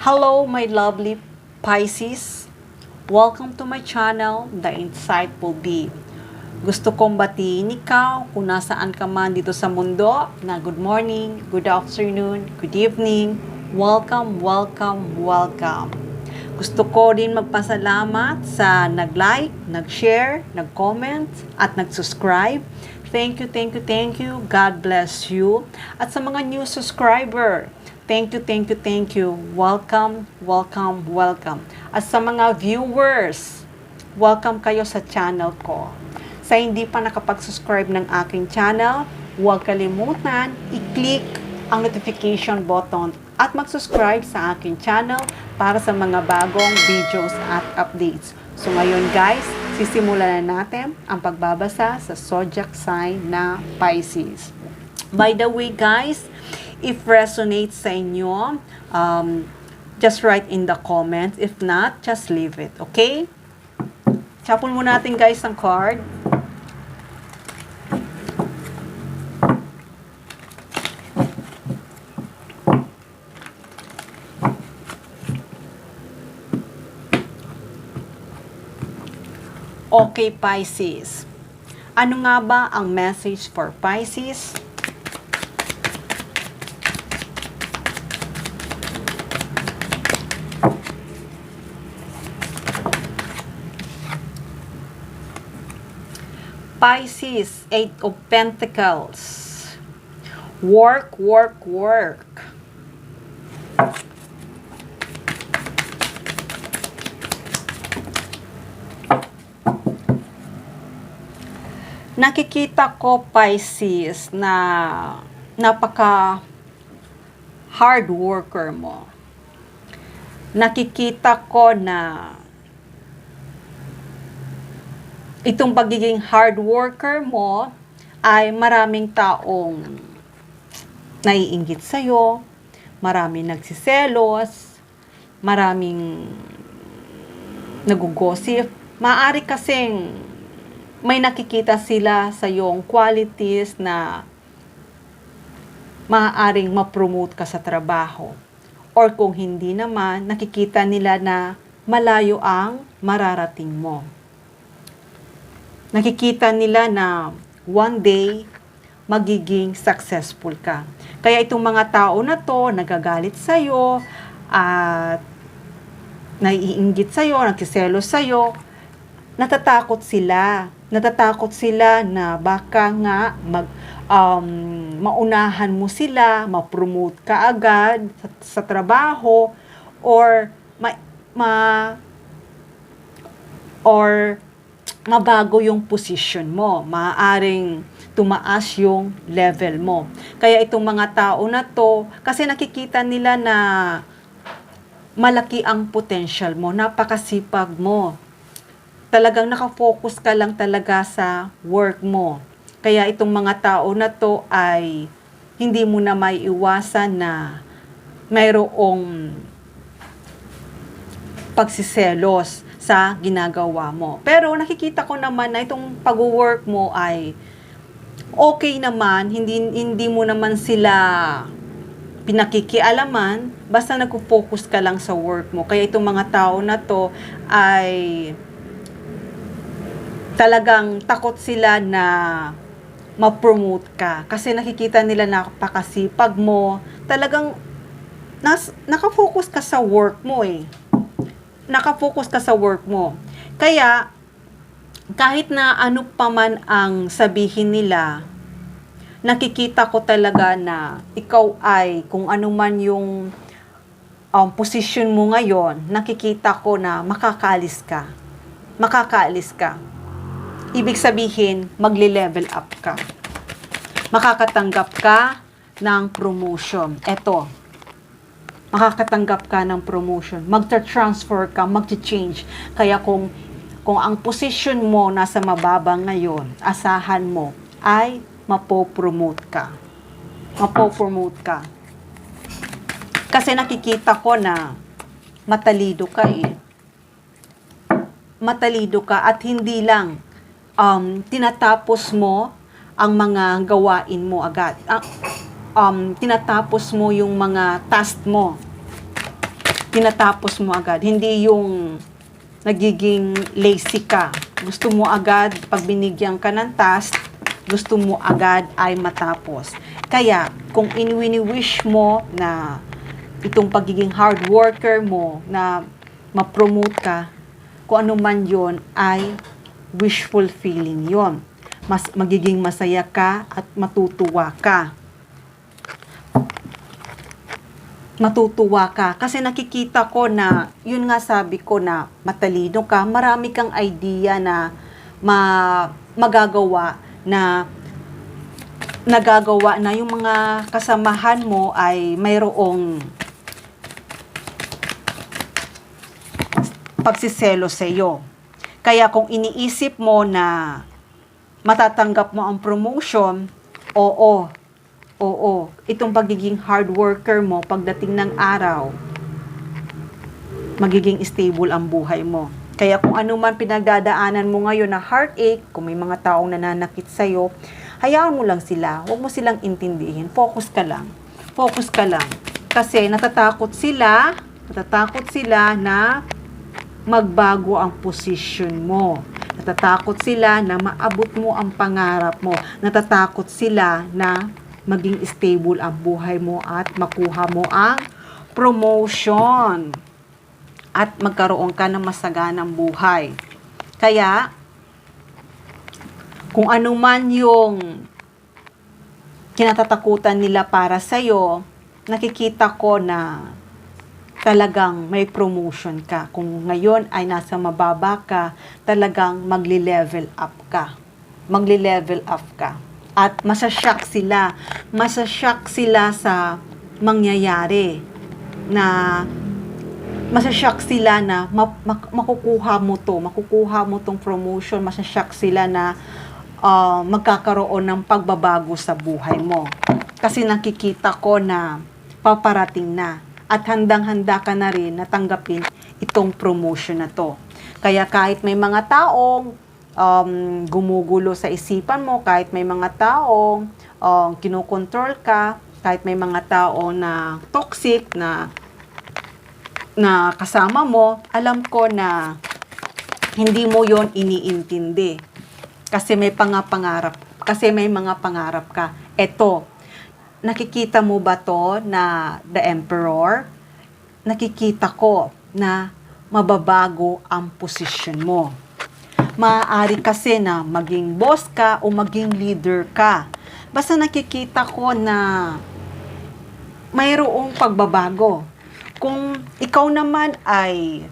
Hello, my lovely Pisces. Welcome to my channel, The Insightful Bee. Gusto kong batiin ikaw kung nasaan ka man dito sa mundo na good morning, good afternoon, good evening. Welcome, welcome, welcome. Gusto ko din magpasalamat sa nag-like, nag-share, nag-comment, at nag-subscribe. Thank you, thank you, thank you. God bless you. At sa mga new subscriber, thank you, thank you, thank you. Welcome, welcome, welcome. At sa mga viewers, welcome kayo sa channel ko. Sa hindi pa nakapag-subscribe ng aking channel, huwag kalimutan i-click ang notification button at mag-subscribe sa aking channel para sa mga bagong videos at updates. So ngayon guys, sisimulan na natin ang pagbabasa sa zodiac sign na Pisces. By the way guys, if resonates sa inyo, just write in the comments. If not, just leave it. Okay? Shuffle muna natin guys ang card. Okay, Pisces. Ano nga ba ang message for Pisces? Pisces, Eight of Pentacles. Work, work, work. Nakikita ko, Pisces, na napaka hard worker mo. Nakikita ko na itong pagiging hard worker mo ay maraming taong naiinggit sa'yo, maraming nagsiselos, maraming nagugosip. Maaari kasing may nakikita sila sa iyong qualities na maaaring ma-promote ka sa trabaho. Or kung hindi naman, nakikita nila na malayo ang mararating mo. Nakikita nila na one day, magiging successful ka. Kaya itong mga tao na to, nagagalit sa'yo, at naiinggit sa'yo, nagsiselos sa'yo, natatakot sila. Natatakot sila na baka nga maunahan mo sila, ma-promote ka agad sa trabaho, or mabago yung position mo. Maaaring tumaas yung level mo. Kaya itong mga tao na to, kasi nakikita nila na malaki ang potential mo, napakasipag mo. Talagang nakafocus ka lang talaga sa work mo. Kaya itong mga tao na to ay hindi mo na may iwasan na mayroong pagsiselos sa ginagawa mo. Pero nakikita ko naman na itong pag-work mo ay okay naman, hindi mo naman sila pinakikialaman, basta nag-focus ka lang sa work mo. Kaya itong mga tao na to ay talagang takot sila na ma-promote ka. Kasi nakikita nila na napakasipag mo. Talagang nakafocus ka sa work mo eh. Nakafocus ka sa work mo. Kaya, kahit na ano pa man ang sabihin nila, nakikita ko talaga na ikaw ay, kung ano man yung position mo ngayon, nakikita ko na makakaalis ka. Makakaalis ka. Ibig sabihin, magli-level up ka. Makakatanggap ka ng promotion. Eto, makakatanggap ka ng promotion. Magta-transfer ka, magti-change. Kaya kung ang position mo nasa mababa ngayon, asahan mo ay mapopromote ka. Mapopromote ka. Kasi nakikita ko na matalido ka eh. Matalido ka at hindi lang tinatapos mo ang mga gawain mo agad. Tinatapos mo yung mga task mo. tinatapos mo agad. Hindi yung nagiging lazy ka. Gusto mo agad, pag binigyan ka ng task, gusto mo agad ay matapos. Kaya, kung wini-wish mo na itong pagiging hard worker mo, na ma-promote ka, kung ano man yon ay wishful feeling yon. Magiging masaya ka at matutuwa ka. Matutuwa ka. Kasi nakikita ko na, yun nga sabi ko na matalino ka, marami kang idea na magagawa na nagagawa na yung mga kasamahan mo ay mayroong pagsiselo sa iyo. Kaya kung iniisip mo na matatanggap mo ang promotion, oo, itong pagiging hard worker mo, pagdating ng araw, magiging stable ang buhay mo. Kaya kung ano man pinagdadaanan mo ngayon na heartache, kung may mga taong nananakit sa'yo, hayaan mo lang sila. Huwag mo silang intindihin. Focus ka lang. Focus ka lang. Kasi natatakot sila na magbago ang posisyon mo. Natatakot sila na maabot mo ang pangarap mo. Natatakot sila na maging stable ang buhay mo at makuha mo ang promotion at magkaroon ka ng masaganang buhay. Kaya, kung ano man yung kinatatakutan nila para sa'yo, nakikita ko na talagang may promotion ka. Kung ngayon ay nasa mababa ka, talagang magli-level up ka. Magli-level up ka. At masashock sila. Masashock sila sa mangyayari. Masashock sila na makukuha mo tong promotion. Masashock sila na magkakaroon ng pagbabago sa buhay mo. Kasi nakikita ko na paparating na. At handang-handa ka na rin na tanggapin itong promotion na to. Kaya kahit may mga taong gumugulo sa isipan mo, kahit may mga taong kinokontrol ka, kahit may mga tao na toxic na kasama mo, alam ko na hindi mo yon iniintindi. Kasi may mga pangarap ka. Eto, nakikita mo ba to na The Emperor? Nakikita ko na mababago ang posisyon mo. Maaari kasi na maging boss ka o maging leader ka. Basta nakikita ko na mayroong pagbabago. Kung ikaw naman ay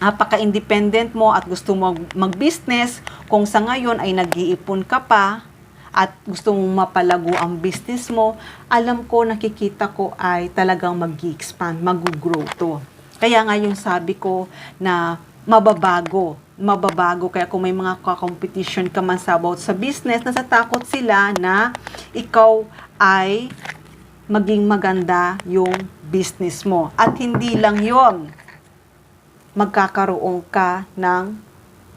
napaka-independent mo at gusto mo mag-business, kung sa ngayon ay nag-iipon ka pa at gusto mong mapalago ang business mo, alam ko, nakikita ko ay talagang mag-expand, mag-grow to. Kaya nga yung sabi ko na mababago. Kaya kung may mga competition ka man sa about sa business, natatakot sila na ikaw ay maging maganda yung business mo. At hindi lang yon, magkakaroon ka ng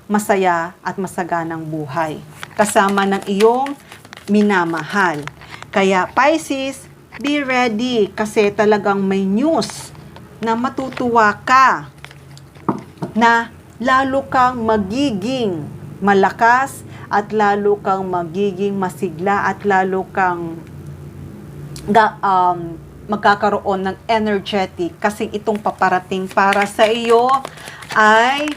masaya at masaganang buhay kasama ng iyong minamahal. Kaya Pisces, be ready kasi talagang may news na matutuwa ka na lalo kang magiging malakas at lalo kang magiging masigla at lalo kang magkakaroon ng energetic kasi itong paparating para sa iyo ay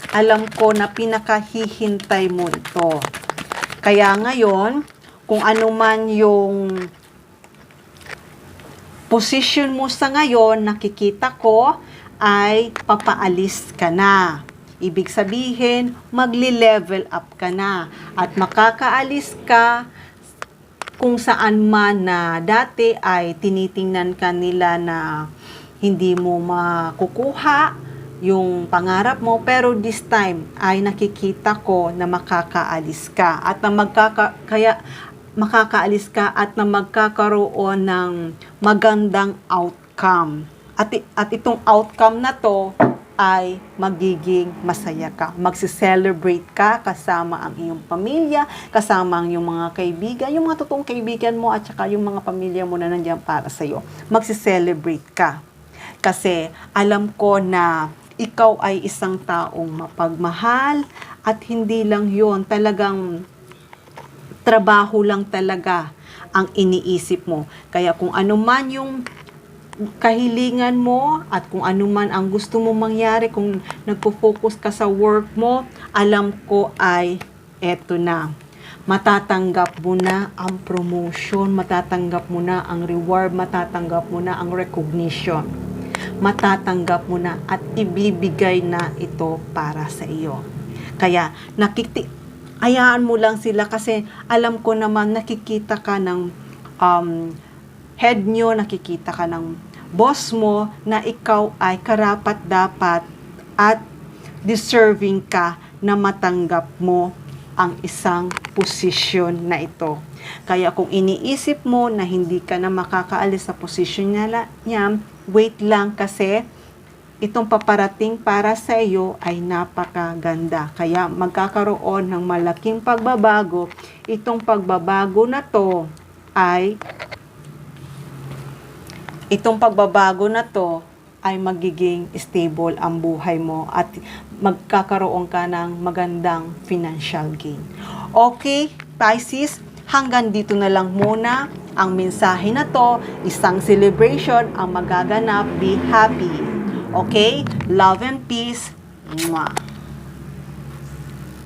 alam ko na pinakahihintay mo ito. Kaya ngayon, kung ano man yung position mo sa ngayon, nakikita ko ay papaalis ka na. Ibig sabihin, magli-level up ka na. At makakaalis ka kung saan man na dati ay tinitingnan ka nila na hindi mo makukuha yung pangarap mo, pero this time ay nakikita ko na makakaalis ka at na makakaalis ka at na magkakaroon ng magandang outcome. At itong outcome na to ay magiging masaya ka. Magsi-celebrate ka kasama ang iyong pamilya, kasama ang iyong mga kaibigan, yung mga totoong kaibigan mo at saka yung mga pamilya mo na nandiyan para sa iyo. Magsi-celebrate ka. Kasi alam ko na ikaw ay isang taong mapagmahal at hindi lang yon, talagang trabaho lang talaga ang iniisip mo. Kaya kung ano man yung kahilingan mo at kung ano man ang gusto mo mangyari, kung nagpo-focus ka sa work mo, alam ko ay eto na. Matatanggap mo na ang promotion, matatanggap mo na ang reward, matatanggap mo na ang recognition. Matatanggap mo na at ibibigay na ito para sa iyo. Kaya hayaan mo lang sila kasi alam ko naman nakikita ka ng head nyo, nakikita ka ng boss mo na ikaw ay karapat-dapat at deserving ka na matanggap mo ang isang posisyon na ito. Kaya kung iniisip mo na hindi ka na makakaalis sa posisyon niya, wait lang kasi itong paparating para sa iyo ay napakaganda. Kaya magkakaroon ng malaking pagbabago. Itong pagbabago na to ay magiging stable ang buhay mo at magkakaroon ka ng magandang financial gain. Okay, Pisces, hanggang dito na lang muna ang mensahe na to. Isang celebration ang magaganap. Be happy. Okay? Love and peace. Mwah.